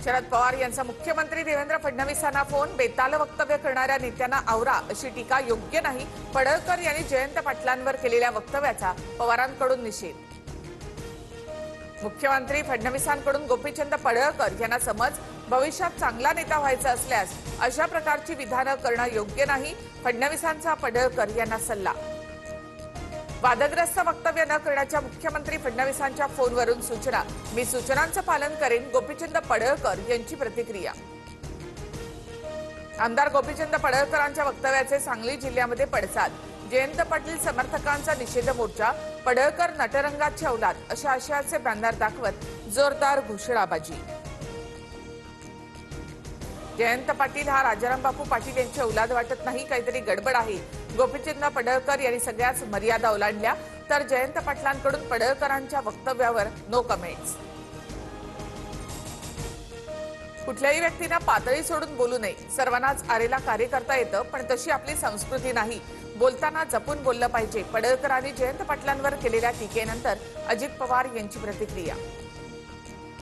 शरद पवार यांचा मुख्यमंत्री देवेंद्र फडणवीसांना फोन. बेताल वक्तव्य करणाऱ्या नेत्यांना आवरा अशी टीका योग्य नाही. पडळकर यांनी जयंत पाटलांवर केलेल्या वक्तव्याचा पवारांकडून निषेध. मुख्यमंत्री फडणवीसांकडून गोपीचंद पडळकर यांना समज. भविष्यात चांगला नेता व्हायचा असल्यास अशा प्रकारची विधानं करणं योग्य नाही. फडणवीसांचा पडळकर यांना सल्ला. वादग्रस्त वक्तव्य न करण्याच्या मुख्यमंत्री फडणवीसांच्या फोनवरून सूचना. मी सूचनांचं पालन करेन. गोपीचंद पडळकर यांची प्रतिक्रिया. आमदार गोपीचंद पडळकरांच्या वक्तव्याचे सांगली जिल्ह्यामध्ये पडसाद. जयंत पाटील समर्थकांचा निषेध मोर्चा. पडळकर नटरंगाची औलाद अशा आशयाचे बॅनर दाखवत जोरदार घोषणाबाजी. जयंत पाटील हा राजाराम बापू पाटील यांची औलाद वाटत नाही. काहीतरी गडबड आहे. गोपीचंद पडळकर यांनी सगळ्याच मर्यादा ओलांडल्या. तर जयंत पाटलांकडून पडळकरांच्या वक्तव्यावर नो कमेंट्स. कुठल्याही व्यक्तींना पातळी सोडून बोलू नये. सर्वांनाच आरेला कार्य करता येतं, पण तशी आपली संस्कृती नाही. बोलताना जपून बोललं पाहिजे. पडळकरांनी जयंत पाटलांवर केलेल्या टीकेनंतर अजित पवार यांची प्रतिक्रिया.